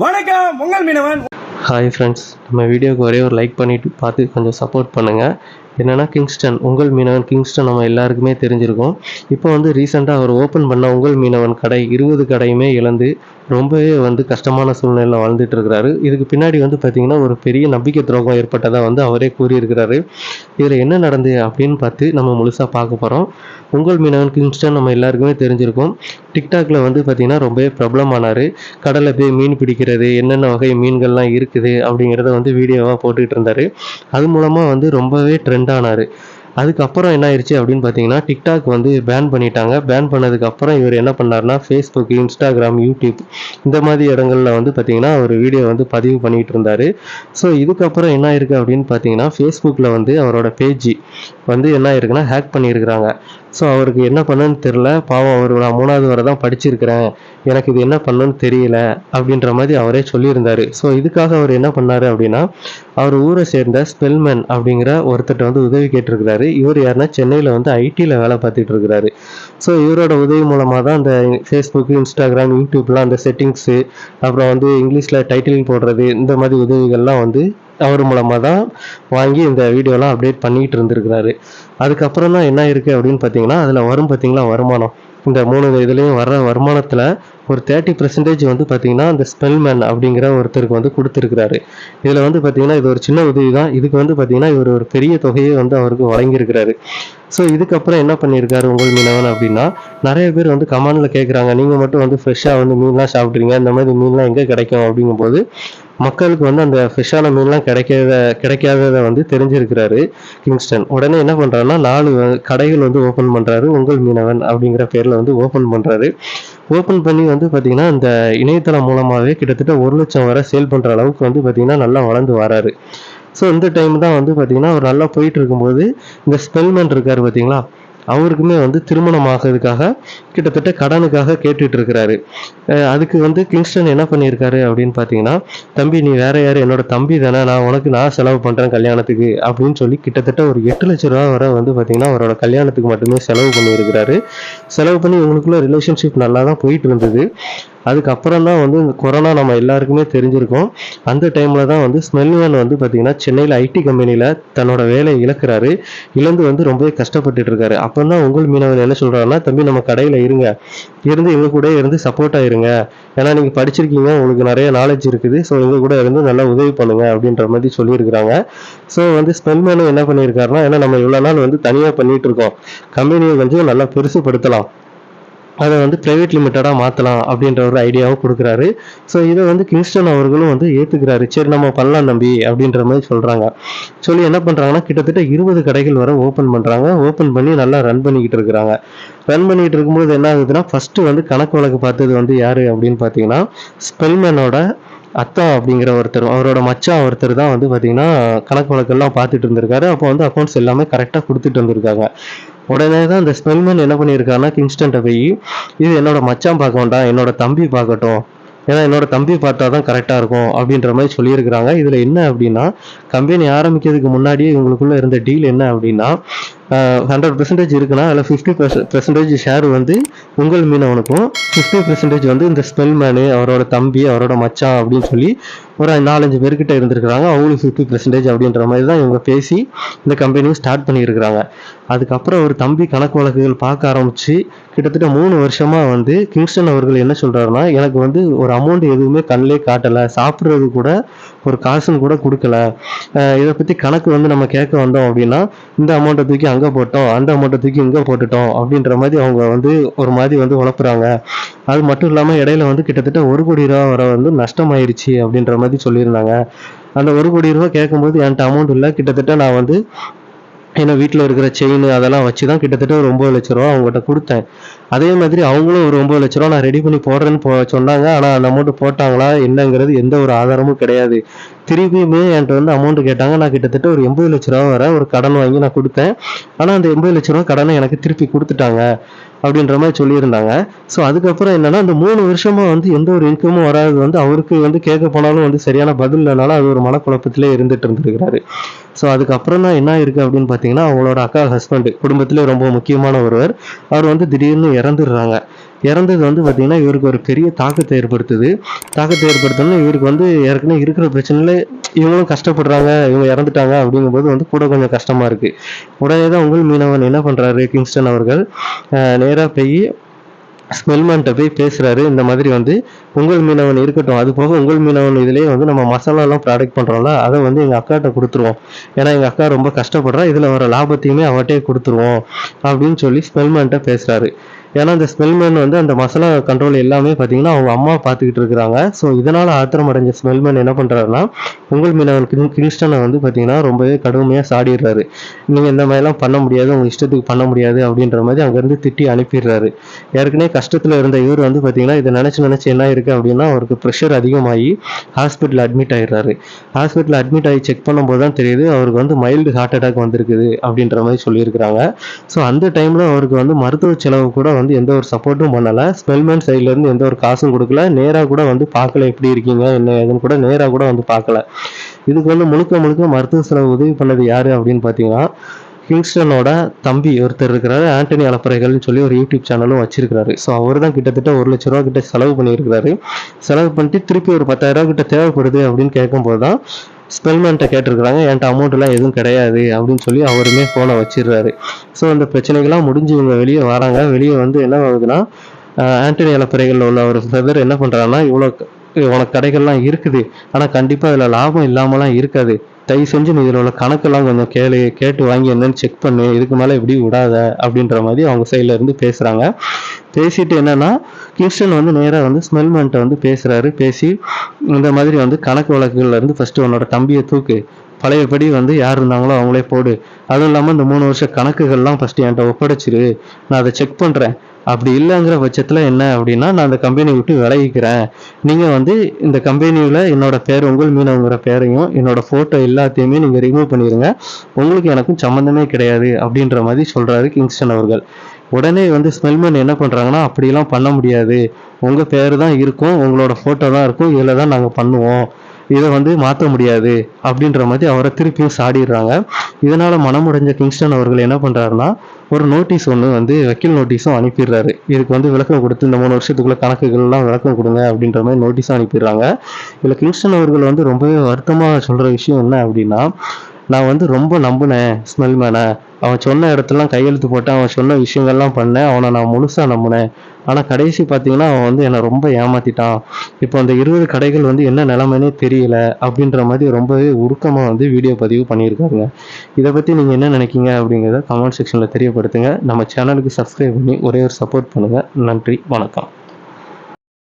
வணக்கம் உங்கள் மீனவன். Hi friends, நம்ம வீடியோக்கு ஒரே ஒரு லைக் பண்ணிவிட்டு பார்த்து கொஞ்சம் சப்போர்ட் பண்ணுங்கள். என்னென்னா கிங்ஸ்டன் உங்கள் மீனவன் கிங்ஸ்டன் நம்ம எல்லாருக்குமே தெரிஞ்சிருக்கும். இப்போ ரீசெண்டாக அவர் ஓப்பன் பண்ண உங்கள் மீனவன் கடை 20 கடையுமே இழந்து ரொம்பவே கஷ்டமான சூழ்நிலையில் வாழ்ந்துட்டு இருக்கிறாரு. இதுக்கு பின்னாடி பார்த்திங்கன்னா ஒரு பெரிய நம்பிக்கை துரோகம் ஏற்பட்டதாக அவரே கூறியிருக்கிறாரு. இதில் என்ன நடந்து அப்படின்னு பார்த்து நம்ம முழுசாக பார்க்க போகிறோம். உங்கள் மீனவன் கிங்ஸ்டன் நம்ம எல்லாருக்குமே தெரிஞ்சிருக்கும். டிக்டாக்ல பார்த்திங்கன்னா ரொம்பவே பிரபலமானார். கடலில் போய் மீன் பிடிக்கிறது, என்னென்ன வகை மீன்கள்லாம் இருக்குது அப்படிங்கிறத வீடியோவாக போட்டுக்கிட்டு இருந்தார். அது மூலமாக ரொம்பவே ட்ரெண்ட் ஆனார். அதுக்கப்புறம் என்ன ஆயிடுச்சு அப்படின்னு பார்த்தீங்கன்னா, டிக்டாக் பேன் பண்ணிட்டாங்க. பேன் பண்ணதுக்கப்புறம் இவர் என்ன பண்ணார்னா, ஃபேஸ்புக், இன்ஸ்டாகிராம், யூடியூப் இந்த மாதிரி இடங்களில் பார்த்தீங்கன்னா ஒரு வீடியோ பதிவு பண்ணிகிட்டு இருந்தார். ஸோ இதுக்கப்புறம் என்ன ஆயிருக்கு அப்படின்னு பார்த்தீங்கன்னா, ஃபேஸ்புக்கில் அவரோட பேஜ் என்ன ஆயிருக்குன்னா ஹேக் பண்ணியிருக்கிறாங்க. ஸோ அவருக்கு என்ன பண்ணுன்னு தெரில. பாவம் நான் 3வது வரை தான் படிச்சிருக்கிறேன், எனக்கு இது என்ன பண்ணுன்னு தெரியல அப்படின்ற மாதிரி அவரே சொல்லியிருந்தார். ஸோ இதுக்காக அவர் என்ன பண்ணார் அப்படின்னா, அவர் ஊரை சேர்ந்த ஸ்பெல்மேன் அப்படிங்கிற ஒருத்தர்கிட்ட உதவி கேட்டிருக்கிறாரு. இவர் யாருன்னா சென்னையில் ஐடியில் வேலை பார்த்துட்டு இருக்கிறாரு. ஸோ இவரோட உதவி மூலமாக தான் அந்த ஃபேஸ்புக், இன்ஸ்டாகிராம், யூடியூப்லாம் அந்த செட்டிங்ஸு, அப்புறம் இங்கிலீஷில் டைட்டிலிங் போடுறது, இந்த மாதிரி உதவிகள்லாம் அவர் மூலமாக தான் வாங்கி இந்த வீடியோலாம் அப்டேட் பண்ணிகிட்டு இருந்திருக்கிறாரு. அதுக்கப்புறம் தான் என்ன இருக்குது அப்படின்னு பார்த்தீங்கன்னா, அதில் வரும் பார்த்தீங்களா வருமானம், இந்த 3 இதுலேயும் வர்ற வருமானத்தில் ஒரு 30% பார்த்தீங்கன்னா அந்த ஸ்பெல்மேன் அப்படிங்கிற ஒருத்தருக்கு கொடுத்துருக்கிறாரு. இதில் பார்த்தீங்கன்னா இது ஒரு சின்ன உதவி தான். இதுக்கு பார்த்தீங்கன்னா இவர் ஒரு பெரிய தொகையை அவருக்கு வழங்கியிருக்கிறாரு. ஸோ இதுக்கப்புறம் என்ன பண்ணியிருக்காரு உங்கள் மீனவன் அப்படின்னா, நிறைய பேர் கமெண்டில் கேட்குறாங்க, நீங்கள் மட்டும் ஃப்ரெஷ்ஷாக மீன்லாம் சாப்பிட்றீங்க, இந்த மாதிரி மீன்லாம் எங்கே கிடைக்கும் அப்படிங்கும்போது மக்களுக்கு அந்த ஃப்ரெஷ்ஷான மீன்லாம் கிடைக்காததை தெரிஞ்சிருக்கிறாரு கிங்ஸ்டன். உடனே என்ன பண்ணுறாருன்னா 4 கடைகள் ஓப்பன் பண்ணுறாரு. உங்கள் மீனவன் அப்படிங்கிற பேரில் ஓப்பன் பண்ணுறாரு. ஓப்பன் பண்ணி பார்த்தீங்கன்னா இந்த இணையதளம் மூலமாகவே கிட்டத்தட்ட 1 லட்சம் வரை சேல் பண்ணுற அளவுக்கு பார்த்தீங்கன்னா நல்லா வளர்ந்து வராரு. ஸோ இந்த டைம் தான் பார்த்தீங்கன்னா அவர் நல்லா போயிட்டு இருக்கும்போது இந்த ஸ்பெல்மேன் இருக்கார் பார்த்தீங்களா, அவருக்குமே திருமணம் ஆகிறதுக்காக கிட்டத்தட்ட கடனுக்காக கேட்டுட்டு இருக்கிறாரு. அதுக்கு கிங்ஸ்டன் என்ன பண்ணியிருக்காரு அப்படின்னு பார்த்தீங்கன்னா, தம்பி நீ வேற யாரு, என்னோட தம்பி தானே, நான் செலவு பண்ணுறேன் கல்யாணத்துக்கு அப்படின்னு சொல்லி கிட்டத்தட்ட ஒரு 8 லட்ச ரூபா வரை பார்த்தீங்கன்னா அவரோட கல்யாணத்துக்கு மட்டுமே செலவு பண்ணியிருக்கிறாரு. செலவு பண்ணி இவங்களுக்குள்ள ரிலேஷன்ஷிப் நல்லா தான் போயிட்டு இருந்தது. அதுக்கப்புறம் தான் இந்த கொரோனா நம்ம எல்லாருக்குமே தெரிஞ்சிருக்கும். அந்த டைமில் தான் ஸ்மெல்மேன் பார்த்தீங்கன்னா சென்னையில் ஐடி கம்பெனியில் தன்னோட வேலையை இழக்கிறாரு. இழந்து ரொம்பவே கஷ்டப்பட்டுட்டு இருக்காரு. அப்போ தான் உங்கள் மீனவன் என்ன சொல்கிறாருன்னா, தம்பி நம்ம கடையில் இருந்து எங்கள் கூட இருந்து சப்போர்ட்டாக இருங்க, ஏன்னா நீங்கள் படிச்சிருக்கீங்க, உங்களுக்கு நிறைய நாலேஜ் இருக்குது, ஸோ எங்கள் கூட இருந்து நல்லா உதவி பண்ணுங்க அப்படின்ற மாதிரி சொல்லியிருக்கிறாங்க. ஸோ ஸ்மெல்மேனும் என்ன பண்ணியிருக்காருன்னா, ஏன்னா நம்ம இவ்வளோ நாள் தனியாக பண்ணிட்டு இருக்கோம், கம்பெனியை கொஞ்சம் நல்லா பெருசுப்படுத்தலாம், அதை ப்ரைவேட் லிமிட்டடாக மாற்றலாம் அப்படின்ற ஒரு ஐடியாவும் கொடுக்குறாரு. ஸோ இதை கிங்ஸ்டன் அவர்களும் ஏற்றுக்கிறாரு. சரி நம்ம பண்ணலாம் தம்பி அப்படின்ற மாதிரி சொல்கிறாங்க. சொல்லி என்ன பண்ணுறாங்கன்னா, கிட்டத்தட்ட 20 கடைகள் வரை ஓப்பன் பண்ணுறாங்க. ஓப்பன் பண்ணி நல்லா ரன் பண்ணிக்கிட்டு இருக்கிறாங்க. ரன் பண்ணிகிட்டு இருக்கும்போது என்ன ஆகுதுன்னா, ஃபஸ்ட்டு கணக்கு வழக்கு பார்த்தது யார் அப்படின்னு பார்த்தீங்கன்னா, ஸ்பெல்மேனோட அத்தா அப்படிங்கிற ஒருத்தர், அவரோட மச்சான் ஒருத்தர் தான் பார்த்தீங்கன்னா கணக்கு வழக்கெல்லாம் பார்த்துட்டு இருந்திருக்காரு. அப்போ அக்கௌண்ட்ஸ் எல்லாமே கரெக்டாக கொடுத்துட்டு வந்திருக்காங்க. உடனே தான் இந்த ஸ்மெல்மேன் என்ன பண்ணியிருக்காருன்னா, கிங்ஸ்டன்ட்ட போய் இது என்னோட மச்சான் பார்க்க வேண்டாம், என்னோட தம்பி பார்க்கட்டும், ஏன்னா என்னோட தம்பி பார்த்தா தான் கரெக்டாக இருக்கும் அப்படின்ற மாதிரி சொல்லியிருக்கிறாங்க. இதில் என்ன அப்படின்னா, கம்பெனி ஆரம்பிக்கிறதுக்கு முன்னாடியே இவங்களுக்குள்ள இருந்த டீல் என்ன அப்படின்னா, 100% இருக்குன்னா அதில் 50% ஷேர் உங்கள் மீனவனுக்கும், 50% இந்த ஸ்பெல்மேனு, அவரோட தம்பி, அவரோட மச்சான் அப்படின்னு சொல்லி ஒரு 4-5 பேர்கிட்ட இருந்திருக்கிறாங்க. அவங்களுக்கு 50% அப்படின்ற மாதிரி தான் இவங்க பேசி இந்த கம்பெனியும் ஸ்டார்ட் பண்ணியிருக்கிறாங்க. அதுக்கப்புறம் ஒரு தம்பி கணக்கு வழக்குகள் பார்க்க ஆரம்பிச்சு கிட்டத்தட்ட 3 வருஷமா கிங்ஸ்டன் அவர்கள் என்ன சொல்றாருன்னா, எனக்கு ஒரு அமௌண்ட் எதுவுமே கண்ணிலே காட்டலை, சாப்பிட்றது கூட ஒரு காசுன்னு கூட கொடுக்கல, இதை பற்றி கணக்கு நம்ம கேட்க வந்தோம் அப்படின்னா இந்த அமௌண்ட்டை தூக்கி அங்கே போட்டோம், அந்த அமௌண்ட்டை தூக்கி இங்கே போட்டுட்டோம் அப்படின்ற மாதிரி அவங்க ஒரு மாதிரி உழப்புறாங்க. அது மட்டும் இல்லாமல் இடையில கிட்டத்தட்ட 1 கோடி ரூபா வரை நஷ்டமாயிருச்சு அப்படின்ற மாதிரி சொல்லியிருந்தாங்க. அந்த 1 கோடி ரூபா கேட்கும்போது என்கிட்ட அமௌண்ட் இல்லை, கிட்டத்தட்ட நான் ஏன்னா வீட்டில் இருக்கிற செயின் அதெல்லாம் வச்சு தான் கிட்டத்தட்ட ஒரு 9 லட்ச ரூபா அவங்ககிட்ட கொடுத்தேன். அதே மாதிரி அவங்களும் ஒரு 9 லட்ச ரூபா நான் ரெடி பண்ணி போடுறேன்னு சொன்னாங்க. ஆனால் அந்த அமௌண்ட் போட்டாங்களா என்னங்கிறது எந்த ஒரு ஆதாரமும் கிடையாது. திருப்பியுமே என்கிட்ட அமௌண்ட் கேட்டாங்க. நான் கிட்டத்தட்ட ஒரு 80 லட்ச ரூபா வரை ஒரு கடன் வாங்கி நான் கொடுத்தேன். ஆனால் அந்த 80 லட்ச ரூபா கடனை எனக்கு திருப்பி கொடுத்துட்டாங்க அப்படின்ற மாதிரி சொல்லியிருந்தாங்க. ஸோ அதுக்கப்புறம் என்னன்னா, அந்த 3 வருஷமா எந்த ஒரு இன்கமும் வராது, அவருக்கு கேட்க போனாலும் சரியான பதில் இல்லைனாலும் அது ஒரு மனக்குழப்பத்திலே இருந்துட்டு இருந்திருக்கிறாரு. ஸோ அதுக்கப்புறம் தான் என்ன இருக்கு அப்படின்னு பார்த்தீங்கன்னா, அவங்களோட அக்கா ஹஸ்பண்ட், குடும்பத்திலே ரொம்ப முக்கியமான ஒருவர், அவர் திடீர்னு இறந்துடுறாங்க. இறந்தது வந்து பார்த்தீங்கன்னா இவருக்கு ஒரு பெரிய தாக்கத்தை ஏற்படுத்துது. தாக்கத்தை ஏற்படுத்தணும்னா இவருக்கு வந்து ஏற்கனவே இருக்கிற பிரச்சனையில இவங்களும் கஷ்டப்படுறாங்க, இவங்க இறந்துட்டாங்க அப்படிங்கும்போது வந்து கூட கொஞ்சம் கஷ்டமா இருக்கு. உடனே தான் உங்கள் மீனவன் என்ன பண்றாரு கிங்ஸ்டன் அவர்கள், நேரா போய் ஸ்மெல்மேன்ட்ட போய் பேசுறாரு. இந்த மாதிரி வந்து உங்கள் மீனவன் இருக்கட்டும். அது போக உங்கள் மீனவன் இதுலயே வந்து நம்ம மசாலாலாம் ப்ராடக்ட் பண்றோம்ல, அத வந்து எங்க அக்காட்ட குடுத்துருவோம். ஏன்னா எங்க அக்கா ரொம்ப கஷ்டப்படுறா. இதுல வர லாபத்தையுமே அவட்டயே குடுத்துருவோம். அப்படின்னு சொல்லி ஸ்மெல்மேன்ட்ட பேசுறாரு. ஏன்னா இந்த ஸ்மெல்மேன் வந்து அந்த மசாலா கண்ட்ரோல் எல்லாமே பார்த்தீங்கன்னா, அவங்க அம்மா பார்த்துக்கிட்டு இருக்கிறாங்க. ஸோ இதனால ஆத்திரம் அடைஞ்ச ஸ்மெல்மேன் என்ன பண்றாருன்னா, உங்கள் மீனவன் கிங்ஸ்டன வந்து பார்த்தீங்கன்னா, ரொம்பவே கடுமையா சாடிர்றாரு. நீங்க இந்த மாதிரிலாம் பண்ண முடியாது. உங்க இஷ்டத்துக்கு பண்ண முடியாது அப்படின்ற மாரி அங்கருந்து திட்டி அனுப்பிர்றாரு. ஏற்கனவே கஷ்டத்துல இருந்த இவரு வந்து பார்த்தீங்கன்னா, இத நெனச்சு என்ன ஆயிருக்கு அப்படின்னா, அவருக்கு பிரஷர் அதிகமாகி ஹாஸ்பிட்டல்ல அட்மிட் ஆயிர்றாரு. ஹாஸ்பிட்டல்ல அட்மிட் ஆகி செக் பண்ணும்போது தான் தெரியுது, அவருக்கு வந்து மைல்டு ஹார்ட் அட்டாக் வந்திருக்குது அப்படின்ற மாரி சொல்லியிருக்கிறாங்க. ஸோ அந்த டைம்ல அவருக்கு வந்து மருத்துவ செலவு கூட வந்து எந்த ஒரு சப்போர்ட்டும் பண்ணல. ஸ்மெல்மேன் சைட்ல இருந்து எந்த ஒரு காசும் குடுக்கல. நேரா கூட வந்து பார்க்கல எப்படி இருக்கீங்க, என்ன ஏதுன்னு கூட நேரா கூட வந்து பார்க்கல. இதுக்கு வந்து முழுக்க முழுக்க மருத்துவ செலவு உதவி பண்ணது யாரு அப்படின்னு பார்த்தீங்கன்னா, கிங்ஸ்டனோட தம்பி ஒருத்தர் இருக்கிறாரு. ஆண்டனி அலப்பறைகள்னு சொல்லி ஒரு யூடியூப் சேனலும் வச்சிருக்காரு. ஸோ அவர் தான் கிட்டத்தட்ட ₹1,00,000 கிட்ட செலவு பண்ணியிருக்கிறாரு. செலவு பண்ணிட்டு திருப்பி ஒரு ₹10,000 கிட்ட தேவைப்படுது அப்படின்னு கேட்கும்போது தான் ஸ்பெல்மேன்ட்ட கேட்டிருக்கிறாங்க. என்ட்ட அமௌண்ட்லாம் எதுவும் கிடையாது அப்படின்னு சொல்லி அவருமே ஃபோனை வச்சிடுறாரு. ஸோ அந்த பிரச்சனைகள்லாம் முடிஞ்சு இவங்க வெளியே வராங்க. வெளியே வந்து என்ன ஆகுதுன்னா, ஆண்டனி அலப்பறைகள்ல உள்ள ஒரு பிரதர் என்ன பண்றாருன்னா, இவ்வளோ உனக்கு கடைகள்லாம் இருக்குது. ஆனா கண்டிப்பா இதுல லாபம் இல்லாமலாம் இருக்காது. தயவு செஞ்சு நீ இதுல உள்ள கணக்கெல்லாம் கொஞ்சம் கேளு. கேட்டு வாங்கி என்னன்னு செக் பண்ணு. இதுக்கு மேல இப்படி விடாத அப்படின்ற மாதிரி அவங்க சைட்ல இருந்து பேசுறாங்க. பேசிட்டு என்னன்னா, கிங்ஸ்டன் வந்து நேரா வந்து ஸ்மெல்மேன்ட்ட வந்து பேசுறாரு. பேசி இந்த மாதிரி வந்து கணக்கு வழக்குகள்ல இருந்து ஃபர்ஸ்ட் உன்னோட தம்பிய தூக்கு. பழையபடி வந்து யார் இருந்தாங்களோ அவங்களே போடு. அதுவும் இல்லாம இந்த 3 வருஷ கணக்குகள்லாம் ஃபர்ஸ்ட் என்ட்ட ஒப்படைச்சிரு. நான் அத செக் பண்றேன். அப்படி இல்லங்கிற பட்சத்துல என்ன அப்படின்னா, நான் அந்த கம்பெனிய விட்டு விலகிக்கிறேன். நீங்க வந்து இந்த கம்பெனில என்னோட பேர் உங்கள் மீனவங்கிற பேரையும், என்னோட ஃபோட்டோ எல்லாத்தையுமே நீங்க ரிமூவ் பண்ணிருங்க. உங்களுக்கு எனக்கும் சம்மந்தமே கிடையாது அப்படின்ற மாதிரி சொல்றாரு கிங்ஸ்டன் அவர்கள். உடனே வந்து ஸ்மெல்மேன் என்ன பண்றாங்கன்னா, அப்படியெல்லாம் பண்ண முடியாது. உங்க பேரு தான் இருக்கும். உங்களோட ஃபோட்டோ தான் இருக்கும். இதுல தான் நாங்க பண்ணுவோம். இத வந்து மாத்த முடியாது அப்படின்ற மாதிரி அவர திருப்பியும் சாடிர்றாங்க. இதனால மனமுடைஞ்ச கிங்ஸ்டன் அவர்கள் என்ன பண்றாருன்னா, ஒரு நோட்டீஸ் ஒண்ணு வந்து வக்கீல் நோட்டீஸும் அனுப்பிடுறாரு. இதுக்கு வந்து விளக்கம் குடுத்து இந்த 3 வருஷத்துக்குள்ள கணக்குகள்லாம் விளக்கம் குடுங்க அப்படின்ற மாரி நோட்டீஸும் அனுப்பிடுறாங்க. இதுல கிங்ஸ்டன் அவர்கள் வந்து ரொம்பவே வருத்தமா சொல்ற விஷயம் என்ன அப்படின்னா, நான் வந்து ரொம்ப நம்புனேன் ஸ்மெல்மேன. அவன் சொன்ன இடத்துலலாம் கையெழுத்து போட்டேன். அவன் சொன்ன விஷயங்கள்லாம் பண்ணேன். அவன நான் முழுசா நம்புனேன். ஆனா கடைசி பார்த்தீங்கன்னா, அவன் வந்து என்ன ரொம்ப ஏமாத்திட்டான். இப்போ அந்த 20 கடைகள் வந்து என்ன நிலைமைன்னே தெரியல. அப்படின்ற மாதிரி ரொம்பவே உருக்கமா வந்து வீடியோ பதிவு பண்ணியிருக்காருங்க. இத பத்தி நீங்க என்ன நினைக்கிறீங்க அப்படிங்கிறத கமெண்ட் செக்ஷன்ல தெரியப்படுத்துங்க. நம்ம சேனலுக்கு சப்ஸ்கிரைப் பண்ணி ஒரே ஒரு சப்போர்ட் பண்ணுங்க. நன்றி, வணக்கம்.